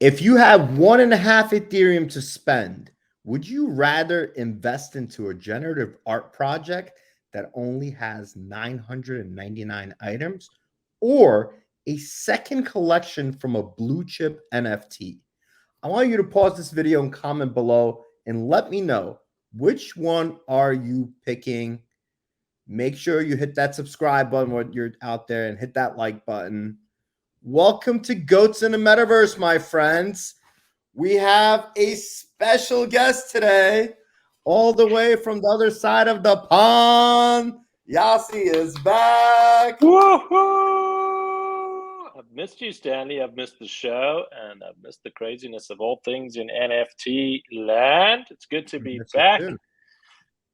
If you have 1.5 Ethereum to spend, would you rather invest into a generative art project that only has 999 items or a second collection from a blue chip NFT? I want you to pause this video and comment below and let me know, which one are you picking? Make sure you hit that subscribe button when you're out there and hit that like button. Welcome to Goats in the Metaverse, my friends. We have a special guest today, all the way from the other side of the pond. Yasi is back. Woohoo! I've missed you, Stanley. I've missed the show, and I've missed the craziness of all things in NFT land. It's good to be back.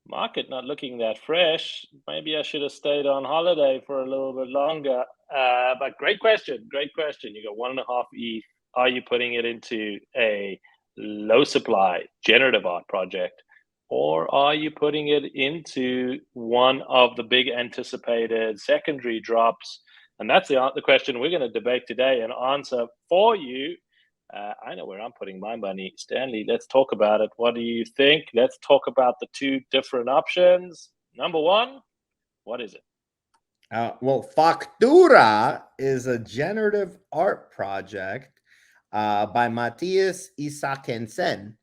Market not looking that fresh. Maybe I should have stayed on holiday for a little bit longer. But great question. Great question. You got 1.5 ETH. Are you putting it into a low supply generative art project? Or are you putting it into one of the big anticipated secondary drops? And that's the question we're going to debate today and answer for you. I know where I'm putting my money. Stanley, let's talk about it. What do you think? Let's talk about the two different options. Number one, what is it? Well, FACTURA is a generative art project by Matthias Isakensen,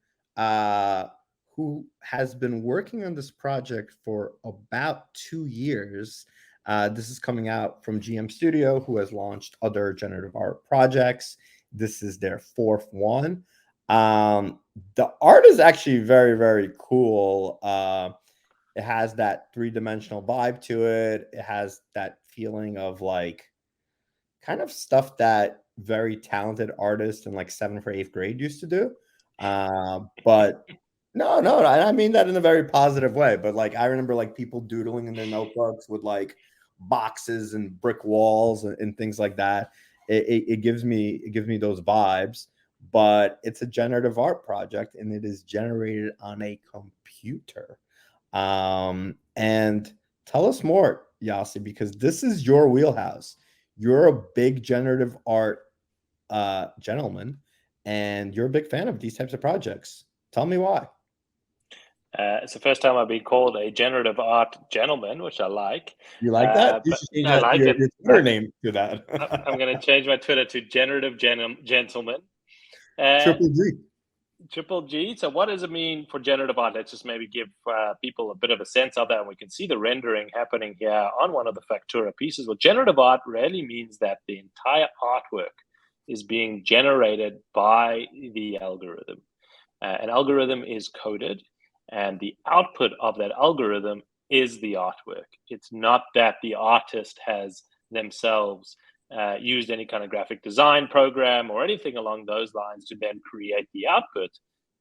who has been working on this project for about 2 years. This is coming out from GM Studio, who has launched other generative art projects. This is their 4th one. The art is actually very, very cool. It has that 3-dimensional vibe to it. It has that feeling of like kind of stuff that very talented artists in like 7th or 8th grade used to do. But no, I mean that in a very positive way. But like I remember like people doodling in their notebooks with like boxes and brick walls and things like that. It gives me those vibes. But it's a generative art project and it is generated on a computer. And tell us more, Yasi, because this is your wheelhouse. You're a big generative art gentleman, and you're a big fan of these types of projects. Tell me why. It's the first time I've been called a generative art gentleman, which I like. You like that? You should change your Twitter name to that. I'm going to change my Twitter to generative gentleman. Triple G. Triple G. So what does it mean for generative art? Let's just maybe give people a bit of a sense of that. And we can see the rendering happening here on one of the Factura pieces. Well, generative art really means that the entire artwork is being generated by the algorithm. An algorithm is coded, and the output of that algorithm is the artwork. It's not that the artist has themselves used any kind of graphic design program or anything along those lines to then create the output.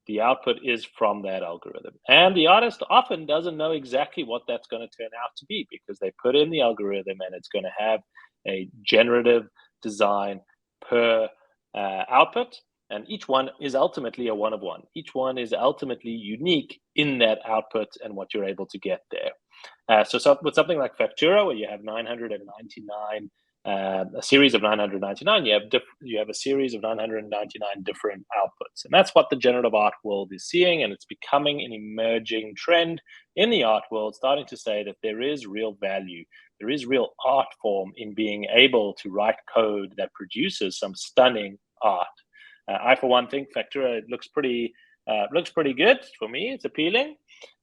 The output is from that algorithm. And the artist often doesn't know exactly what that's going to turn out to be because they put in the algorithm and it's going to have a generative design per output. And each one is ultimately a one of one. Each one is ultimately unique in that output and what you're able to get there. So with something like Factura, where you have 999, a series of 999, you have a series of 999 different outputs. And that's what the generative art world is seeing. And it's becoming an emerging trend in the art world, starting to say that there is real value. There is real art form in being able to write code that produces some stunning art. I, for one, think Factura looks pretty good for me. It's appealing.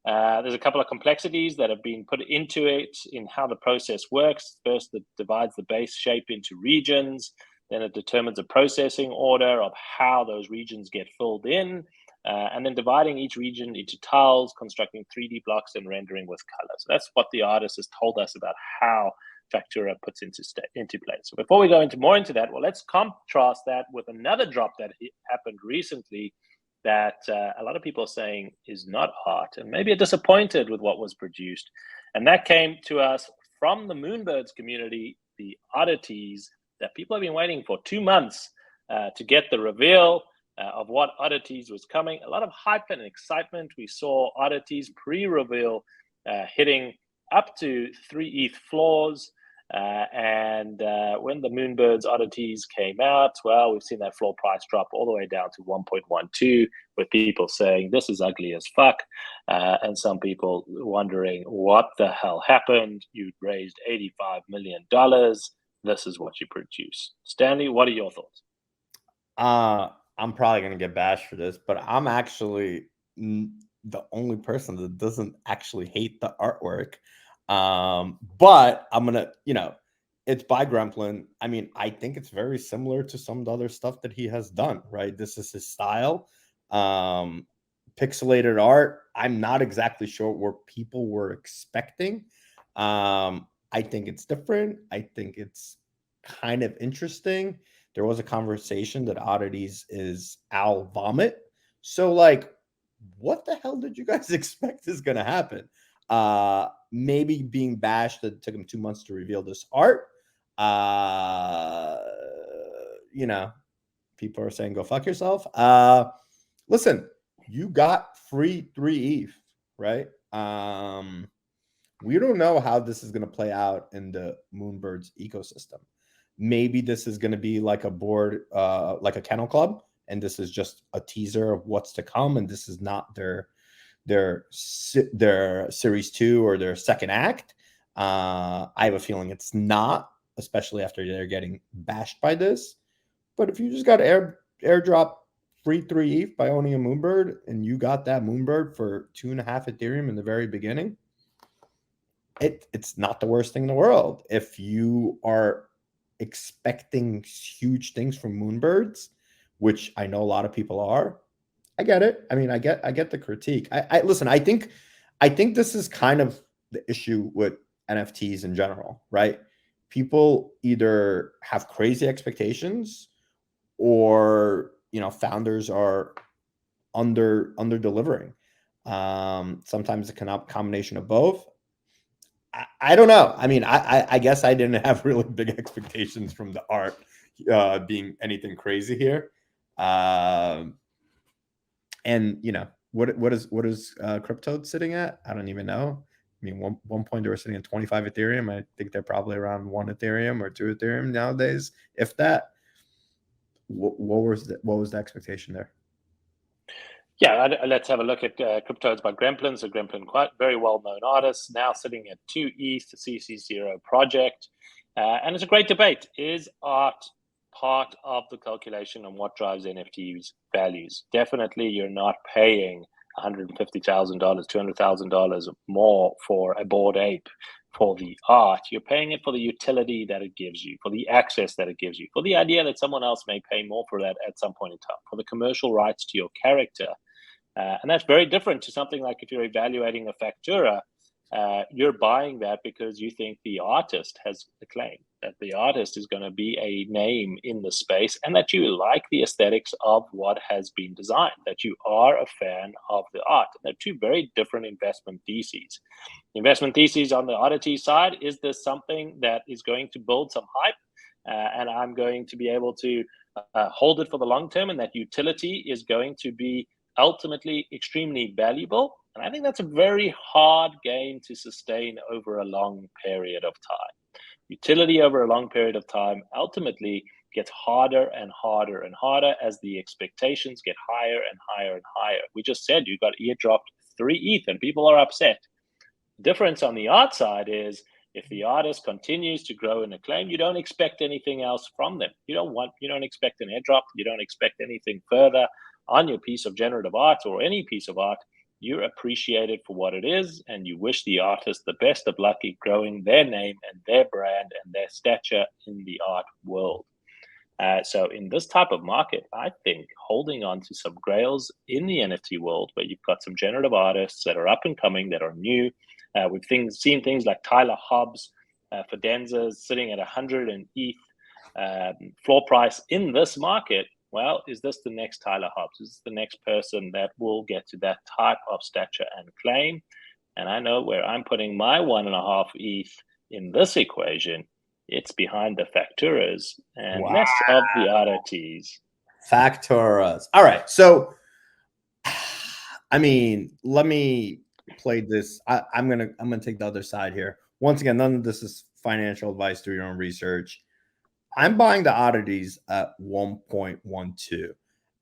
There's a couple of complexities that have been put into it in how the process works. First, it divides the base shape into regions. Then it determines a processing order of how those regions get filled in. And then dividing each region into tiles, constructing 3D blocks, and rendering with color. So that's what the artist has told us about how Factura puts into place. So before we go more into that, well, let's contrast that with another drop that happened recently that a lot of people are saying is not art and maybe are disappointed with what was produced. And that came to us from the Moonbirds community, the Oddities, that people have been waiting for 2 months to get the reveal of what Oddities was coming. A lot of hype and excitement. We saw Oddities pre-reveal hitting up to 3 ETH floors. And when the Moonbirds Oddities came out, well, we've seen that floor price drop all the way down to 1.12, with people saying this is ugly as fuck, and some people wondering what the hell happened. You raised $85 million. This is what you produce. Stanley, what are your thoughts? I'm probably going to get bashed for this, but I'm actually the only person that doesn't actually hate the artwork. But I'm going to, it's by Gremplin. I mean, I think it's very similar to some of the other stuff that he has done, right? This is his style. Pixelated art. I'm not exactly sure what people were expecting. I think it's different. I think it's kind of interesting. There was a conversation that Oddities is owl vomit. So, like, what the hell did you guys expect is going to happen? Maybe being bashed that it took him 2 months to reveal this art. People are saying, go fuck yourself. Listen, you got free 3 ETH, right? We don't know how this is going to play out in the Moonbirds ecosystem. Maybe this is going to be like a board, like a kennel club, and this is just a teaser of what's to come, and this is not their series 2 or their second act. I have a feeling it's not, especially after they're getting bashed by this. But if you just got airdrop free 3 ETH by owning a Moonbird, and you got that Moonbird for 2.5 Ethereum in the very beginning, it's not the worst thing in the world. If you are expecting huge things from Moonbirds, which I know a lot of people are, I get it. I mean, I get the critique. I listen, I think this is kind of the issue with NFTs in general, right? People either have crazy expectations, or founders are under delivering. Sometimes it's a combination of both. I don't know. I mean, I guess I didn't have really big expectations from the art being anything crazy here. And what is Crypto sitting at? I don't even know. I mean, one point they were sitting at 25 Ethereum. I think they're probably around 1 Ethereum or 2 Ethereum nowadays, if that. What was the expectation there? Yeah, let's have a look at Cryptodes by Gremplin. So Gremplin, quite very well-known artist, now sitting at 2 ETH, the CC0 project. And it's a great debate. Is art part of the calculation on what drives NFTs values? Definitely you're not paying $150,000, $200,000 more for a Bored Ape for the art. You're paying it for the utility that it gives you, for the access that it gives you, for the idea that someone else may pay more for that at some point in time, for the commercial rights to your character. And that's very different to something like if you're evaluating a Factura, you're buying that because you think the artist has a claim, that the artist is going to be a name in the space, and that you like the aesthetics of what has been designed, that you are a fan of the art. They're two very different investment theses. Investment theses on the oddity side, is this something that is going to build some hype, and I'm going to be able to hold it for the long term, and that utility is going to be ultimately extremely valuable? And I think that's a very hard game to sustain over a long period of time. Utility over a long period of time ultimately gets harder and harder and harder as the expectations get higher and higher and higher. We just said you got airdropped 3 ETH and people are upset. The difference on the art side is, if the artist continues to grow in acclaim, you don't expect anything else from them. You don't expect an airdrop. You don't expect anything further on your piece of generative art or any piece of art. You appreciate it for what it is, and you wish the artist the best of luck in growing their name and their brand and their stature in the art world. So in this type of market, I think holding on to some grails in the NFT world, where you've got some generative artists that are up and coming, that are new. We've seen things like Tyler Hobbs, Fidenza sitting at 100 and ETH floor price in this market. Well, is this the next Tyler Hobbs? Is this the next person that will get to that type of stature and claim? And I know where I'm putting my 1.5 ETH in this equation. It's behind the Facturas and less of the Oddities. Facturas. All right. So, I mean, let me play this. I'm gonna take the other side here. Once again, none of this is financial advice, do your own research. I'm buying the Oddities at 1.12.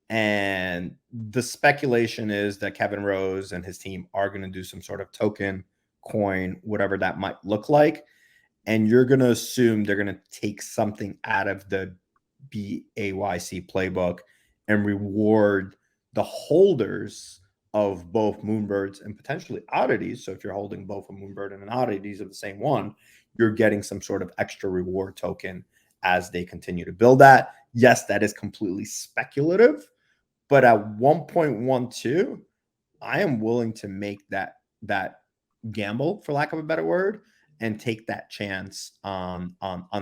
And the speculation is that Kevin Rose and his team are going to do some sort of token, coin, whatever that might look like. And you're going to assume they're going to take something out of the BAYC playbook and reward the holders of both Moonbirds and potentially Oddities. So if you're holding both a Moonbird and an Oddities of the same one, you're getting some sort of extra reward token as they continue to build that. Yes, that is completely speculative, but at 1.12, I am willing to make that gamble, for lack of a better word, and take that chance on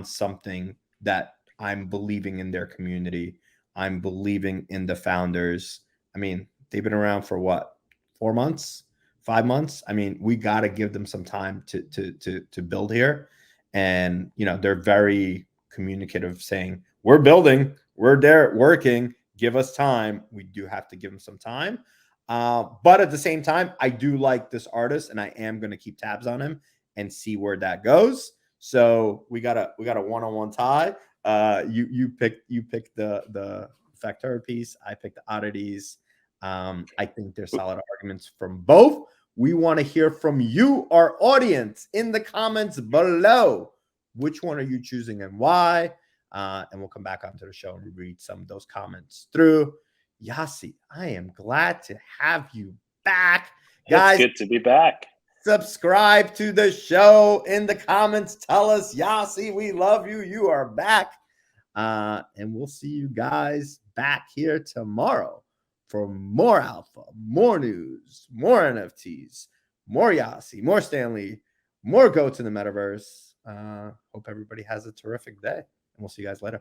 something that I'm believing in their community. I'm believing in the founders. I mean, they've been around for what, 4 months, 5 months? I mean, we got to give them some time to build here. And, you know, they're very communicative, saying, we're building, we're there working, give us time. We do have to give them some time. But at the same time, I do like this artist, and I am going to keep tabs on him and see where that goes. So we got a one-on-one tie. You picked the FACTURA piece. I picked the Oddities. I think there's solid arguments from both. We want to hear from you, our audience, in the comments below. Which one are you choosing and why? And we'll come back onto the show and read some of those comments through. Yasi, I am glad to have you back. Guys, it's good to be back. Subscribe to the show. In the comments, tell us, Yasi, we love you. You are back. And we'll see you guys back here tomorrow for more alpha, more news, more NFTs, more Yasi, more Stanley, more Go to the Metaverse. Hope everybody has a terrific day, and we'll see you guys later.